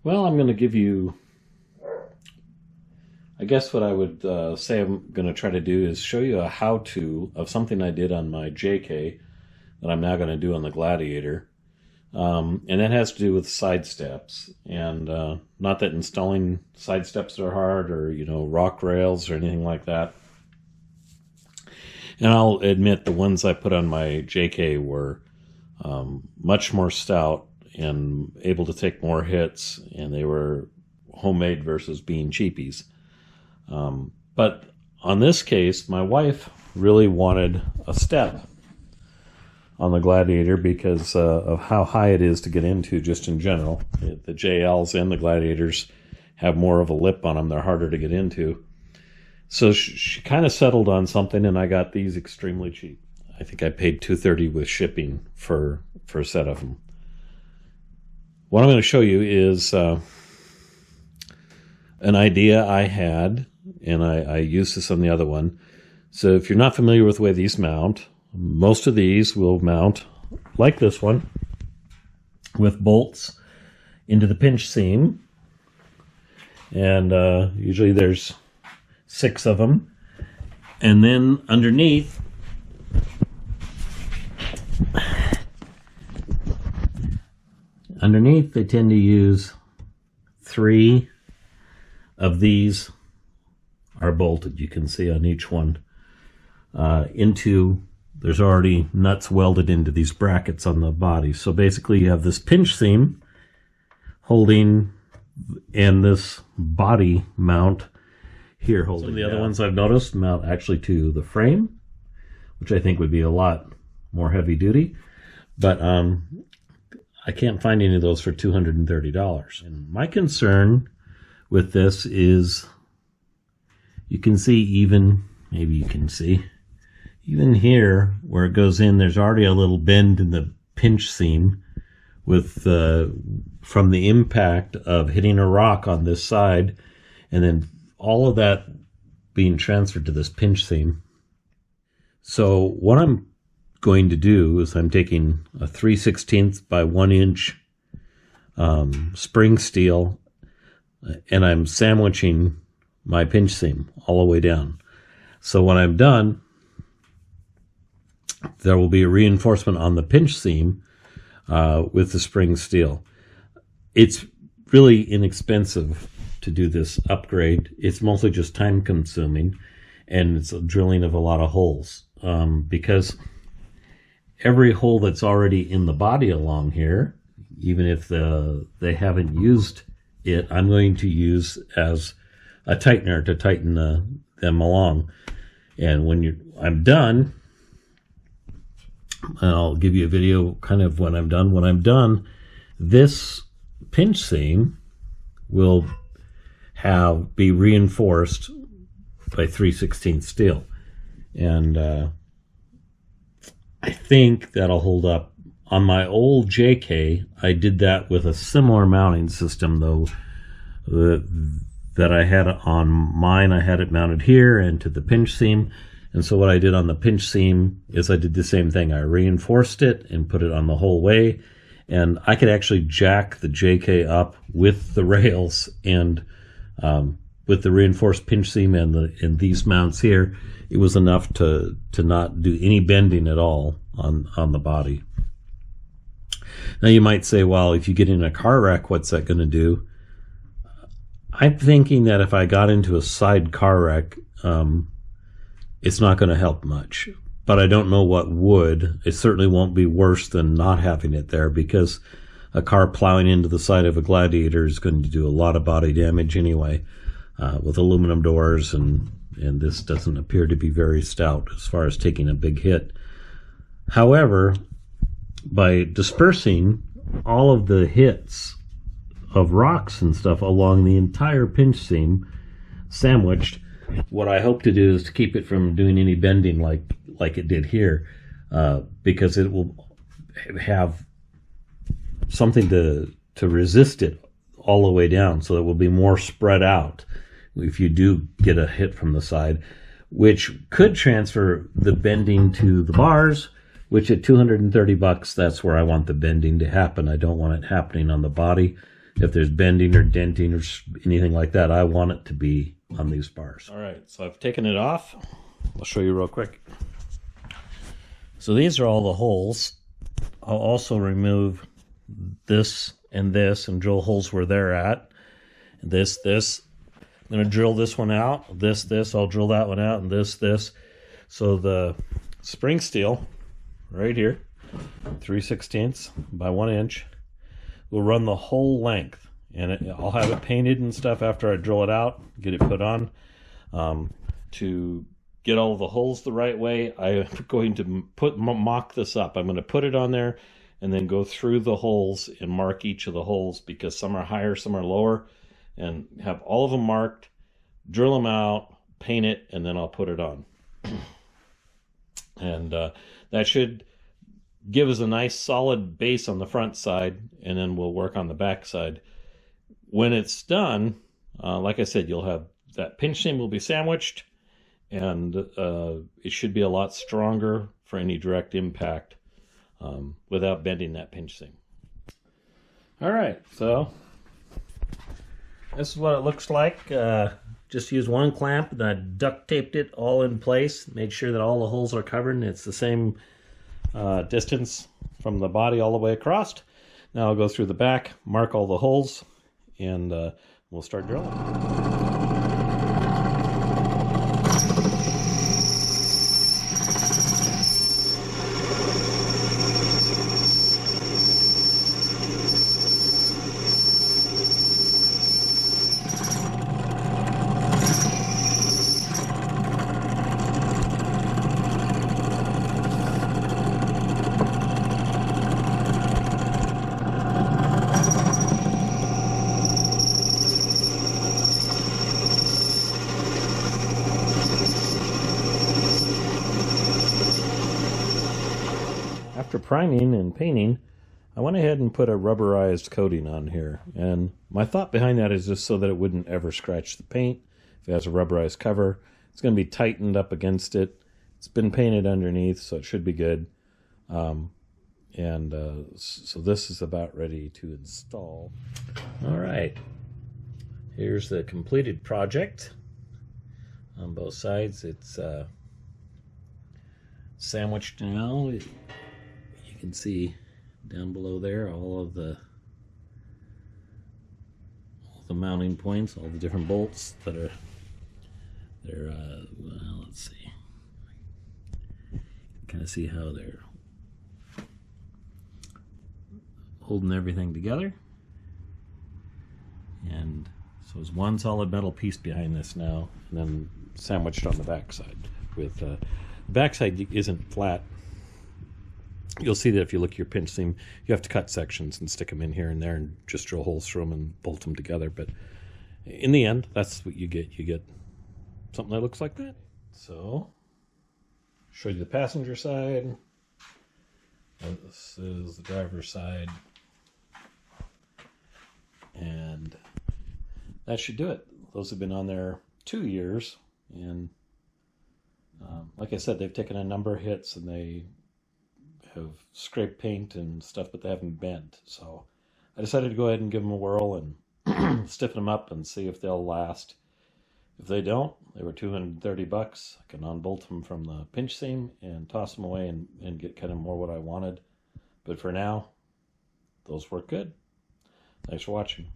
Well, I'm going to give you, I guess what I would say I'm going to try to do is show you a how-to of something I did on my JK that I'm now going to do on the Gladiator. And that has to do with side steps. And not that installing side steps are hard or, rock rails or anything like that. And I'll admit the ones I put on my JK were much more stout and able to take more hits, and they were homemade versus being cheapies. But on this case, my wife really wanted a step on the Gladiator because of how high it is to get into just in general. The JLs and the Gladiators have more of a lip on them. They're harder to get into. So she kind of settled on something, and I got these extremely cheap. I think I paid $230 with shipping for a set of them. What I'm going to show you is an idea I had, and I used this on the other one. So if you're not familiar with the way these mount, most of these will mount like this one with bolts into the pinch seam. And usually there's 6 of them. And then underneath, they tend to use 3 of these are bolted, you can see on each one, there's already nuts welded into these brackets on the body. So basically you have this pinch seam holding, and this body mount here holding. Some of the other ones I've noticed mount actually to the frame, which I think would be a lot more heavy duty. But I can't find any of those for $230. And my concern with this is, you can see maybe you can see, even here where it goes in, there's already a little bend in the pinch seam with from the impact of hitting a rock on this side, and then all of that being transferred to this pinch seam. So what I'm going to do is I'm taking a 3/16 by 1 inch spring steel, and I'm sandwiching my pinch seam all the way down. So when I'm done, there will be a reinforcement on the pinch seam with the spring steel. It's really inexpensive to do this upgrade. It's mostly just time consuming, and it's a drilling of a lot of holes because every hole that's already in the body along here, even if they haven't used it, I'm going to use as a tightener to tighten them along. And when I'm done, I'll give you a video kind of when I'm done. When I'm done, this pinch seam will be reinforced by 3/16 steel. And I think that'll hold up. On my old JK, I did that with a similar mounting system, though, that I had on mine. I had it mounted here and to the pinch seam. And so what I did on the pinch seam is I did the same thing. I reinforced it and put it on the whole way. And I could actually jack the JK up with the rails, and with the reinforced pinch seam and these mounts here, it was enough to not do any bending at all on the body. Now you might say, well, if you get in a car wreck, what's that going to do? I'm thinking that if I got into a side car wreck, it's not going to help much. But I don't know what would. It certainly won't be worse than not having it there, because a car plowing into the side of a Gladiator is going to do a lot of body damage anyway, with aluminum doors, and this doesn't appear to be very stout as far as taking a big hit. However, by dispersing all of the hits of rocks and stuff along the entire pinch seam, sandwiched, what I hope to do is to keep it from doing any bending like it did here, because it will have something to resist it all the way down, so it will be more spread out if you do get a hit from the side, which could transfer the bending to the bars, which at $230, that's where I want the bending to happen. I don't want it happening on the body, if there's bending or denting or anything like that, I want it to be on these bars. All right, so I've taken it off. I'll show you real quick. So these are all the holes. I'll also remove this and drill holes where they're at. This. I'm going to drill this one out. This. I'll drill that one out, and this. So the spring steel right here, 3/16 by 1 inch, will run the whole length, and I'll have it painted and stuff after I drill it out, get it put on. To get all the holes the right way, I'm going to mock this up. I'm going to put it on there and then go through the holes and mark each of the holes, because some are higher, some are lower, and have all of them marked, drill them out, paint it, and then I'll put it on. And that should give us a nice solid base on the front side, and then we'll work on the back side. When it's done, like I said, you'll have that pinch seam will be sandwiched, and it should be a lot stronger for any direct impact without bending that pinch seam. All right, so this is what it looks like. Just used one clamp and I duct taped it all in place, made sure that all the holes are covered and it's the same distance from the body all the way across. Now I'll go through the back, mark all the holes, and we'll start drilling. After priming and painting, I went ahead and put a rubberized coating on here. And my thought behind that is just so that it wouldn't ever scratch the paint. If it has a rubberized cover, it's going to be tightened up against it. It's been painted underneath, so it should be good. So this is about ready to install. All right. Here's the completed project. On both sides, it's sandwiched now. You can see down below there all the mounting points, all the different bolts that are there. Well, let's see. Kind of see how they're holding everything together. And so it's one solid metal piece behind this now, and then sandwiched on the backside. With the backside isn't flat. You'll see that if you look at your pinch seam, you have to cut sections and stick them in here and there and just drill holes through them and bolt them together. But in the end, that's what you get. You get something that looks like that. So, show you the passenger side. This is the driver's side. And that should do it. Those have been on there 2 years. And like I said, they've taken a number of hits and they have scraped paint and stuff, but they haven't bent. So I decided to go ahead and give them a whirl and stiffen them up and see if they'll last. If they don't, they were $230. I can unbolt them from the pinch seam and toss them away and get kind of more what I wanted. But for now, those work good. Thanks for watching.